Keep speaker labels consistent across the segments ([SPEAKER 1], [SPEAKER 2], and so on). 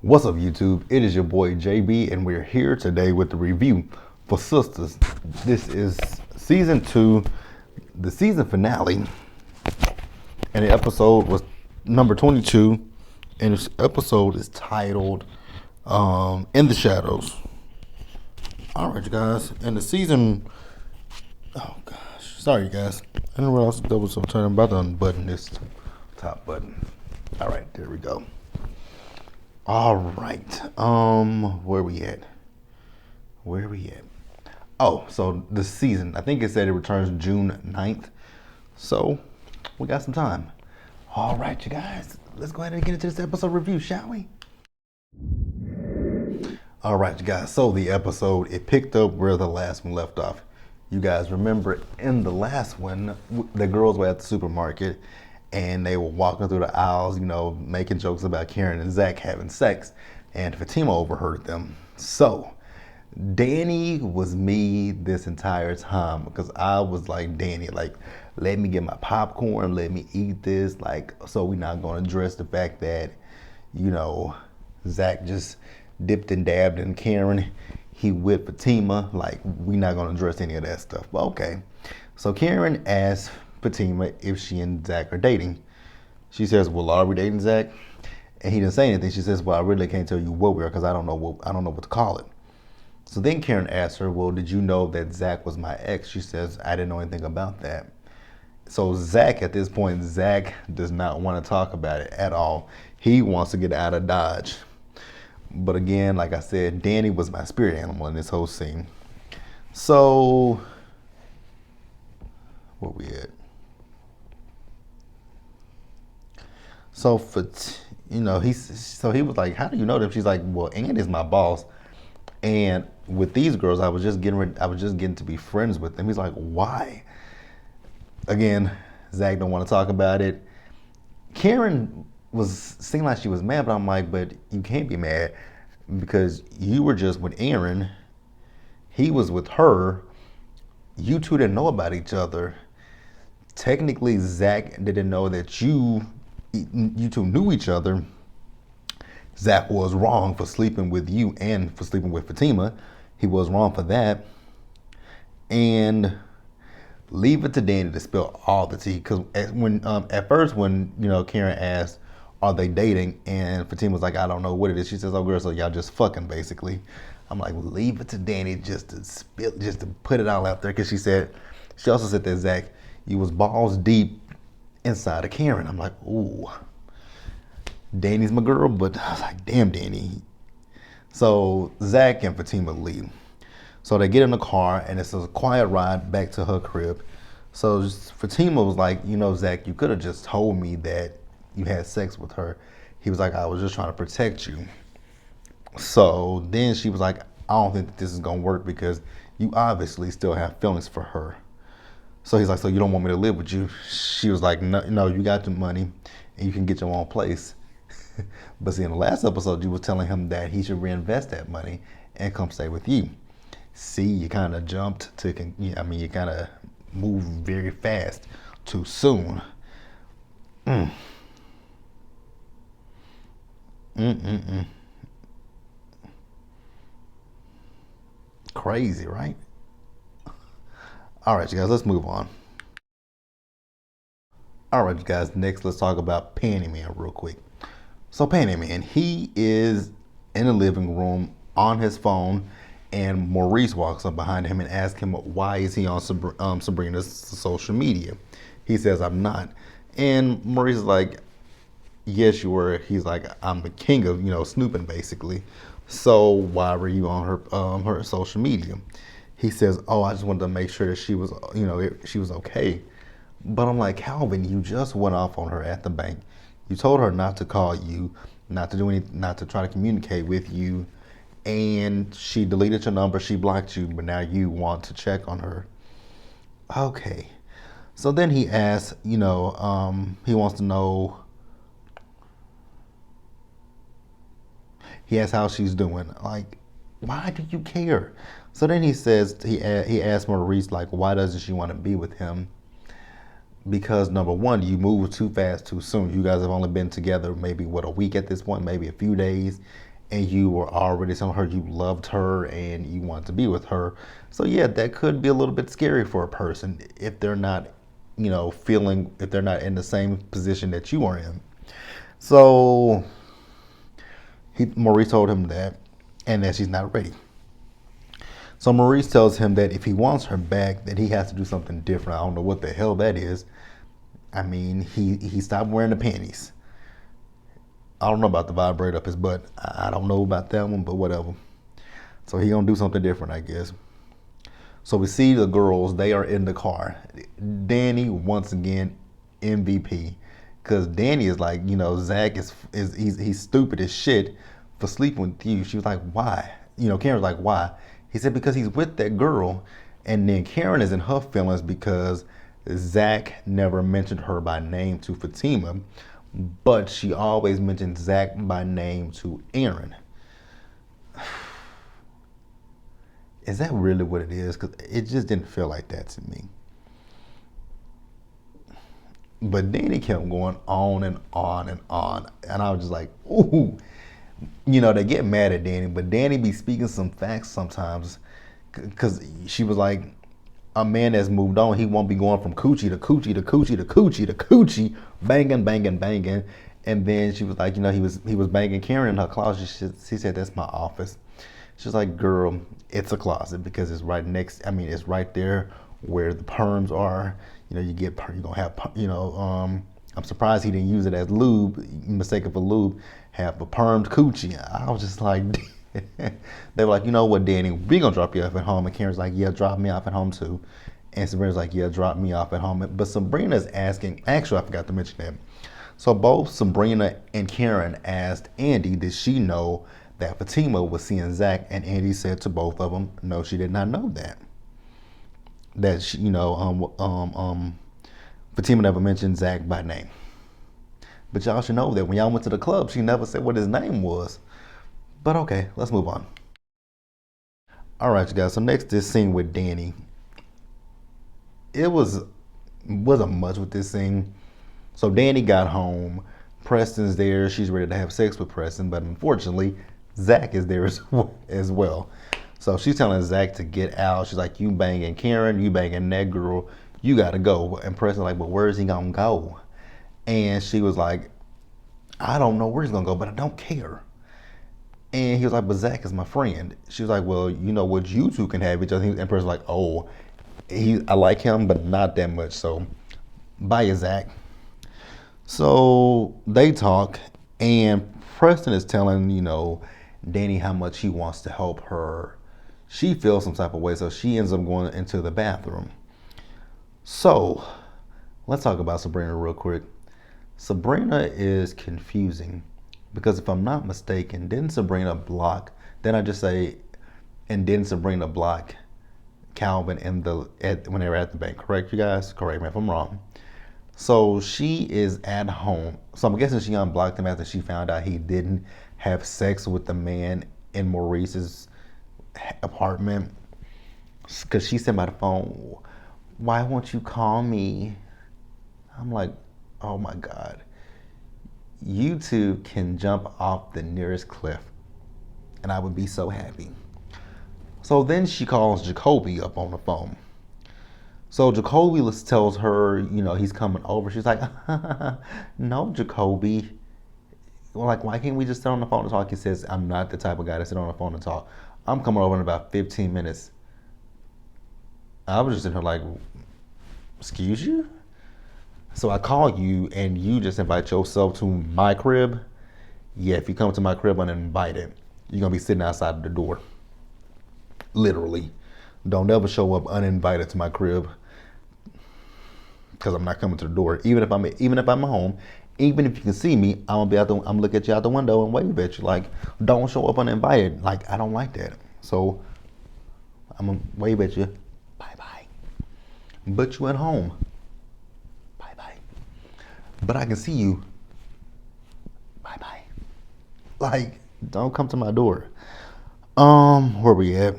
[SPEAKER 1] What's up, YouTube? It is your boy JB, and we're here today with the review for Sistas. This is season 2, the season finale, and the episode was number 22, and this episode is titled In the Shadows. All right, you guys, and the season. Oh gosh, sorry, you guys. I didn't realize that was so turn. I'm about to unbutton this top button. All right, there we go. All right. Where we at? Oh, so the season, I think it said it returns June 9th. So we got some time. All right, you guys. Let's go ahead and get into this episode review, shall we? All right, you guys. So the episode, it picked up where the last one left off. You guys remember in the last one, the girls were at the supermarket and they were walking through the aisles, making jokes about Karen and Zach having sex, and Fatima overheard them. So Danny was me this entire time because I was like, Danny, like, let me get my popcorn, let me eat this, like, so we're not going to address the fact that, Zach just dipped and dabbed in Karen. He whipped Fatima, like, we're not going to address any of that stuff. But okay. So Karen asked Fatima if she and Zach are dating. She says, well, are we dating, Zach? And he didn't say anything. She says, well, I really can't tell you what we are because I don't know what to call it. So then Karen asked her, well, did you know that Zach was my ex? She says, I didn't know anything about that. So Zach, at this point, Zach does not want to talk about it at all. He wants to get out of Dodge. But again, like I said, Danny was my spirit animal in this whole scene. So, where we at? So he was like, how do you know them? She's like, well, Andy's my boss. And with these girls, I was just getting to be friends with them. He's like, why? Again, Zach don't want to talk about it. Karen seemed like she was mad, but I'm like, but you can't be mad because you were just with Aaron. He was with her. You two didn't know about each other. Technically, Zach didn't know that you two knew each other. Zach was wrong for sleeping with you and for sleeping with Fatima. He was wrong for that. And leave it to Danny to spill all the tea. Because at first when Karen asked, are they dating? And Fatima was like, I don't know what it is. She says, oh girl, so y'all just fucking basically. I'm like, leave it to Danny just to put it all out there. Because she also said that Zach, you was balls deep inside of Karen. I'm like, ooh, Danny's my girl, but I was like, damn, Danny. So Zach and Fatima leave. So they get in the car, and it's a quiet ride back to her crib. So Fatima was like, Zach, you could have just told me that you had sex with her. He was like, I was just trying to protect you. So then she was like, I don't think that this is going to work because you obviously still have feelings for her. So he's like, so you don't want me to live with you? She was like, no, you got the money and you can get your own place. But see, in the last episode, you was telling him that he should reinvest that money and come stay with you. See, you kind of jumped you kind of moved very fast too soon. Crazy, right? All right, you guys, let's move on. All right, you guys, next let's talk about Panty Man real quick. So Panty Man, he is in the living room on his phone, and Maurice walks up behind him and asks him why is he on Sabrina's social media. He says, I'm not. And Maurice is like, yes, you were. He's like, I'm the king of snooping, basically. So why were you on her social media? He says, oh, I just wanted to make sure that she was she was okay. But I'm like, Calvin, you just went off on her at the bank. You told her not to call you, not to do anything, not to try to communicate with you, and she deleted your number, she blocked you, but now you want to check on her. Okay. So then he asks, he wants to know. He asks how she's doing. Like, why do you care? So then he says, he asked Maurice, like, why doesn't she want to be with him? because number one, you move too fast too soon. You guys have only been together maybe a week at this point, maybe a few days, and you were already telling her you loved her and you want to be with her. So yeah, that could be a little bit scary for a person if they're not, if they're not in the same position that you are in. So Maurice told him that, and that she's not ready. So Maurice tells him that if he wants her back, that he has to do something different. I don't know what the hell that is. I mean, he stopped wearing the panties. I don't know about the vibrator up his butt. I don't know about that one, but whatever. So he gonna do something different, I guess. So we see the girls. They are in the car. Danny once again MVP, because Danny is like, Zach is he's stupid as shit for sleeping with you. She was like, why? Karen's like, why? He said because he's with that girl, and then Karen is in her feelings because Zach never mentioned her by name to Fatima, but she always mentioned Zach by name to Aaron. Is that really what it is? Because it just didn't feel like that to me. But Danny kept going on and on and on. And I was just like, ooh. They get mad at Danny, but Danny be speaking some facts sometimes. Because she was like, a man that's moved on, he won't be going from coochie to coochie to coochie to coochie to coochie, banging, banging, banging. And then she was like, he was banging Karen in her closet. She said, that's my office. She's like, girl, it's a closet because it's right next. I mean, it's right there where the perms are. You're gonna have. I'm surprised he didn't use it as lube, mistaken for lube. Have a permed coochie. I was just like, they were like, you know what, Danny, we gonna drop you off at home. And Karen's like, yeah, drop me off at home too. And Sabrina's like, yeah, drop me off at home. But Sabrina's asking. Actually, I forgot to mention that. So both Sabrina and Karen asked Andy, did she know that Fatima was seeing Zach? And Andy said to both of them, no, she did not know that. That she, Fatima never mentioned Zach by name. But y'all should know that when y'all went to the club, she never said what his name was. But okay, let's move on. All right, you guys. So next, this scene with Danny. It wasn't much with this scene. So Danny got home. Preston's there. She's ready to have sex with Preston, but unfortunately, Zach is there as well. So she's telling Zach to get out. She's like, you banging Karen, you banging that girl, you gotta go. And Preston's like, but where's he gonna go? And she was like, I don't know where he's gonna go, but I don't care. And he was like, but Zach is my friend. She was like, well, you know what, you two can have each other. And Preston's like, oh, I like him, but not that much. So bye, Zach. So they talk, and Preston is telling, Danny how much he wants to help her. She feels some type of way, so she ends up going into the bathroom. So let's talk about Sabrina real quick. Sabrina is confusing because if I'm not mistaken, didn't Sabrina block Calvin when they were at the bank? Correct, you guys? Correct me if I'm wrong. So she is at home. So I'm guessing she unblocked him after she found out he didn't have sex with the man in Maurice's apartment. Because she said by the phone, why won't you call me? I'm like, oh my God. You two can jump off the nearest cliff. And I would be so happy. So then she calls Jacoby up on the phone. So Jacoby tells her, he's coming over. She's like, no, Jacoby. Well, like, why can't we just sit on the phone and talk? He says, I'm not the type of guy to sit on the phone and talk. I'm coming over in about 15 minutes. I was just in here like, excuse you? So I call you and you just invite yourself to my crib. Yeah, if you come to my crib uninvited, you're going to be sitting outside of the door. Literally. Don't ever show up uninvited to my crib, because I'm not coming to the door. Even if I'm home, even if you can see me, I'm gonna look at you out the window and wave at you. Like, don't show up uninvited. Like, I don't like that. So I'm gonna wave at you. Bye bye. But you at home. Bye bye. But I can see you. Bye bye. Like, don't come to my door. Where we at?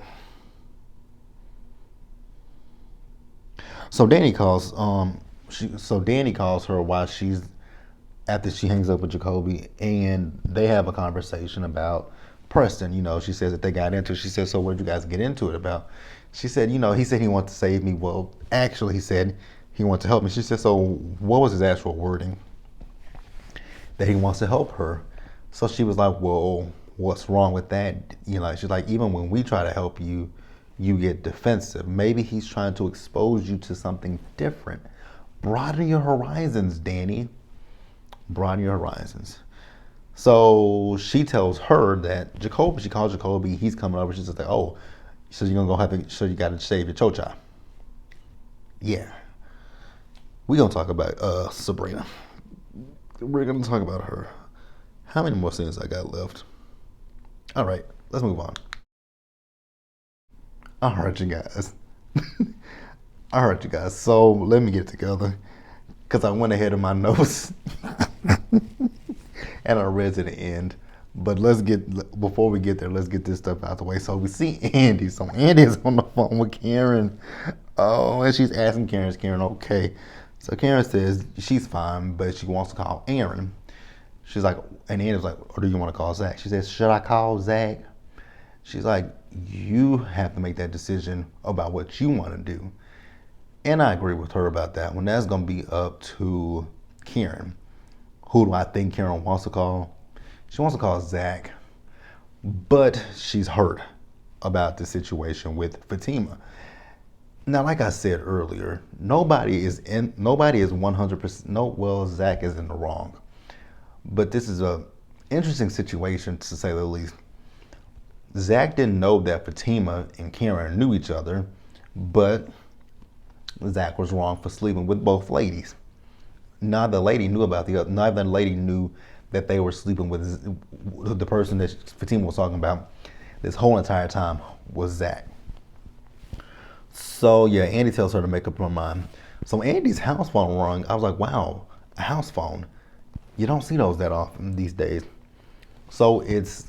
[SPEAKER 1] So Danny calls So Danny calls her while she's after she hangs up with Jacoby, and they have a conversation about Preston. She says that they got into it. She says, so what did you guys get into it about? She said, he said he wanted to save me. Well, actually, he said he wanted to help me. She said, so what was his actual wording? That he wants to help her. So she was like, well, what's wrong with that? She's like, even when we try to help you, you get defensive. Maybe he's trying to expose you to something different. Broaden your horizons, Danny. Broaden your horizons. So she tells her that Jacoby, she calls Jacoby, he's coming over. She's just like, oh, so you're gonna go have to, so you gotta shave your chocha. Yeah. We're gonna talk about Sabrina. We're gonna talk about her. How many more scenes I got left? All right, let's move on. All right, you guys. All right, you guys. So let me get it together because I went ahead of my notes and I read to the end. But before we get there, let's get this stuff out the way. So we see Andy. So Andy's on the phone with Karen. Oh, and she's asking Karen, is Karen okay? So Karen says she's fine, but she wants to call Aaron. She's like, and Andy's like, or do you want to call Zach? She says, should I call Zach? She's like, you have to make that decision about what you want to do. And I agree with her about that one. That's going to be up to Karen. Who do I think Karen wants to call? She wants to call Zach, but she's hurt about the situation with Fatima. Now, like I said earlier, nobody is 100%. No, well, Zach is in the wrong, but this is a interesting situation to say the least. Zach didn't know that Fatima and Karen knew each other, but Zach was wrong for sleeping with both ladies. Neither lady knew neither lady knew that they were sleeping with the person that Fatima was talking about this whole entire time was Zach. So yeah, Andy tells her to make up her mind. So Andy's house phone rung. I was like, wow, a house phone. You don't see those that often these days. So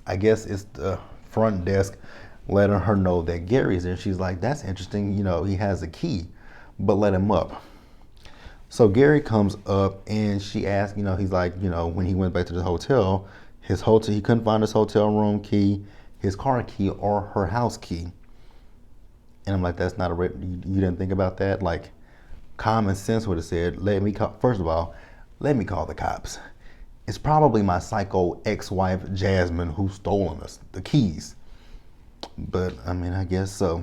[SPEAKER 1] I guess it's the front desk letting her know that Gary's there. She's like, that's interesting. He has a key, but let him up. So Gary comes up and she asks, he's like, when he went back to the hotel, he couldn't find his hotel room key, his car key, or her house key. And I'm like, that's not you didn't think about that? Like, common sense would have said, first of all, let me call the cops. It's probably my psycho ex-wife, Jasmine, who's stolen us the keys. But, I mean, I guess so.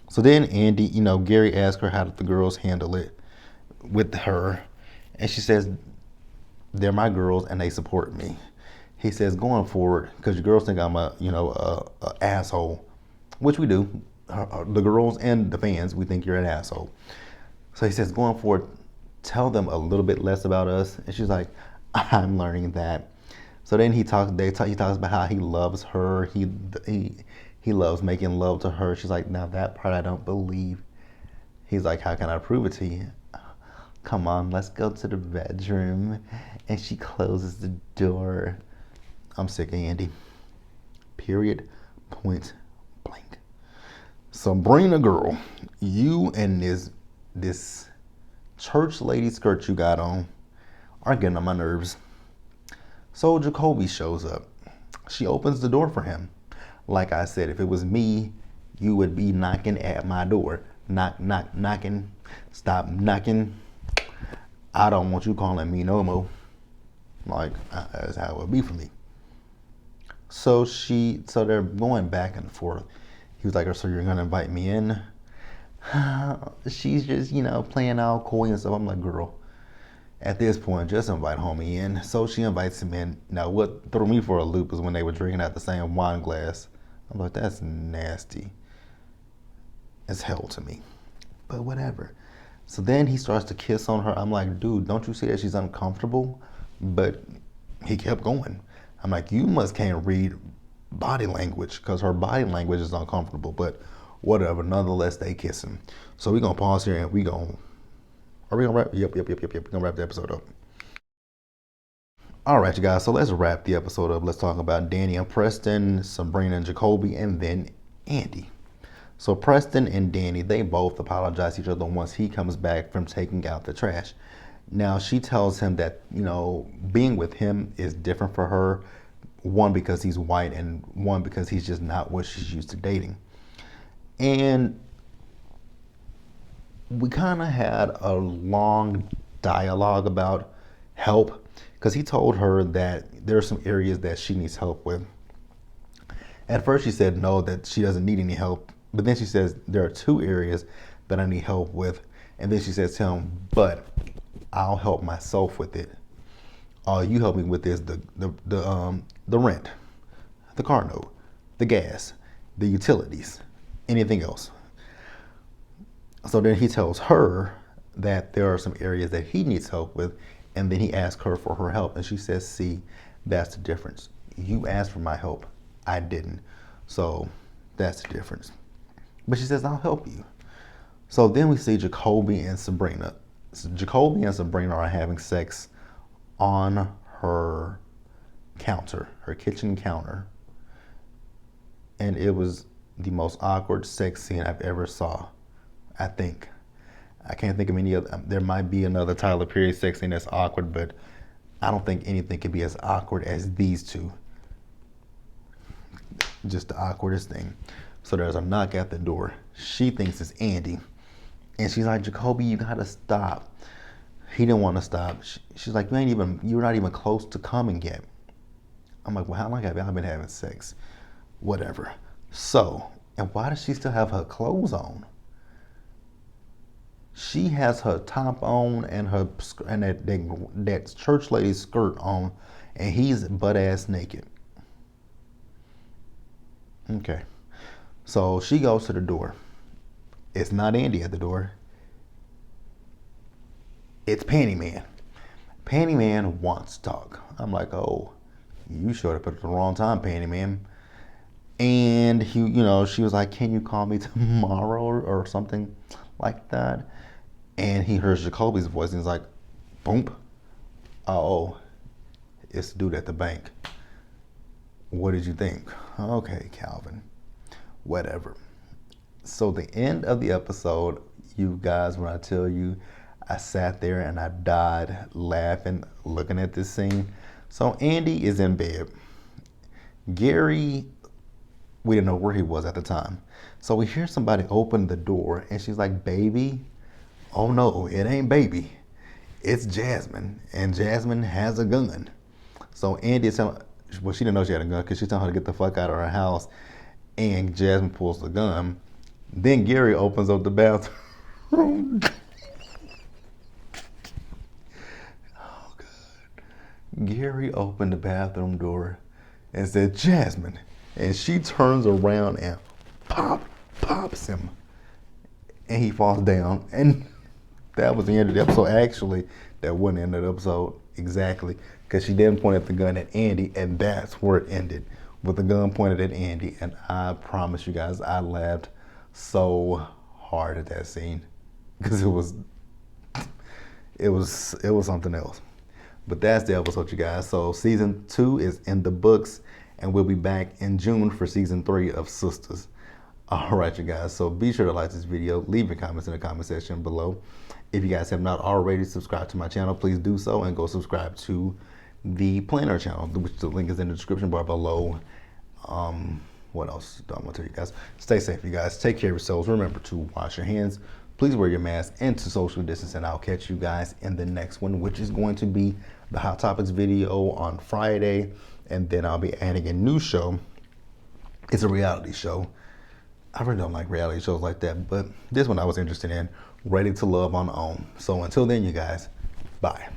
[SPEAKER 1] So then Andy, Gary asked her how did the girls handle it with her. And she says, they're my girls and they support me. He says, going forward, because your girls think I'm a asshole, which we do. The girls and the fans, we think you're an asshole. So he says, going forward, tell them a little bit less about us. And she's like, I'm learning that. So then he talks about how he loves her. He loves making love to her. She's like, now that part I don't believe. He's like, how can I prove it to you? Come on, let's go to the bedroom. And she closes the door. I'm sick of Andy. Period. Point blank. Sabrina girl, you and this church lady skirt you got on are getting on my nerves. So Jacoby shows up. She opens the door for him. Like I said, if it was me, you would be knocking at my door. Knock, knock, knocking. Stop knocking. I don't want you calling me no more. Like, that's how it would be for me. So they're going back and forth. He was like, so you're going to invite me in? She's just, playing all coy and stuff. I'm like, girl, at this point, just invite homie in. So she invites him in. Now, what threw me for a loop is when they were drinking out the same wine glass. I'm like, that's nasty as hell to me. But whatever. So then he starts to kiss on her. I'm like, dude, don't you see that she's uncomfortable? But he kept going. I'm like, you can't read body language because her body language is uncomfortable. But whatever. Nonetheless, they kiss him. So we're going to pause here and are we going to wrap? Yep. We're going to wrap the episode up. All right, you guys. So let's wrap the episode up. Let's talk about Danny and Preston, Sabrina and Jacoby, and then Andy. So Preston and Danny, they both apologize to each other once he comes back from taking out the trash. Now she tells him that, being with him is different for her. One, because he's white, and one, because he's just not what she's used to dating. And we kind of had a long dialogue about help, because he told her that there are some areas that she needs help with. At first she said no, that she doesn't need any help. But then she says there are 2 areas that I need help with. And then she says to him, but I'll help myself with it. All you help me with is the rent, the car note, the gas, the utilities, anything else. So then he tells her that there are some areas that he needs help with, and then he asks her for her help. And she says, see, that's the difference. You asked for my help. I didn't. So that's the difference. But she says, I'll help you. So then we see Jacoby and Sabrina. So Jacoby and Sabrina are having sex on her counter, her kitchen counter. And it was the most awkward sex scene I've ever saw, I think. I can't think of any other. There might be another Tyler Perry sex scene that's awkward, but I don't think anything could be as awkward as these two. Just the awkwardest thing. So there's a knock at the door. She thinks it's Andy. And she's like, Jacoby, you gotta stop. He didn't want to stop. She's like, you're not even close to coming yet. I'm like, well, how long have y'all been having sex? Whatever. So, and why does she still have her clothes on? She has her top on and that church lady's skirt on, and he's butt ass naked. Okay. So she goes to the door. It's not Andy at the door. It's Panty Man. Panty Man wants to talk. I'm like, oh, you showed up at the wrong time, Panty Man. And he, she was like, can you call me tomorrow or something like that? And he hears Jacoby's voice and he's like, boom. Oh, it's the dude at the bank. What did you think? Okay, Calvin. Whatever. So the end of the episode, you guys, when I tell you, I sat there and I died laughing, looking at this scene. So Andy is in bed. Gary, we didn't know where he was at the time. So we hear somebody open the door and she's like, baby. Oh no, it ain't baby. It's Jasmine. And Jasmine has a gun. So Andy is telling, well, she didn't know she had a gun because she's telling her to get the fuck out of her house. And Jasmine pulls the gun. Then Gary opens up the bathroom. Oh, God. Gary opened the bathroom door and said, Jasmine. And she turns around and pops him. And he falls down. And that was the end of the episode. Actually, that wasn't the end of the episode exactly, because she then pointed the gun at Andy, and that's where it ended, with the gun pointed at Andy. And I promise you guys, I laughed so hard at that scene because it was something else. But that's the episode, you guys. So season 2 is in the books, and we'll be back in June for season 3 of Sistas. All right, you guys. So be sure to like this video, leave your comments in the comment section below. If you guys have not already subscribed to my channel, please do so, and go subscribe to the Planner channel, which the link is in the description bar below. What else do I want to tell you guys? Stay safe, you guys. Take care of yourselves. Remember to wash your hands. Please wear your mask and to social distance, and I'll catch you guys in the next one, which is going to be the Hot Topics video on Friday. And then I'll be adding a new show. It's a reality show. I really don't like reality shows like that, but this one I was interested in, Ready to Love on OWN. So until then, you guys, bye.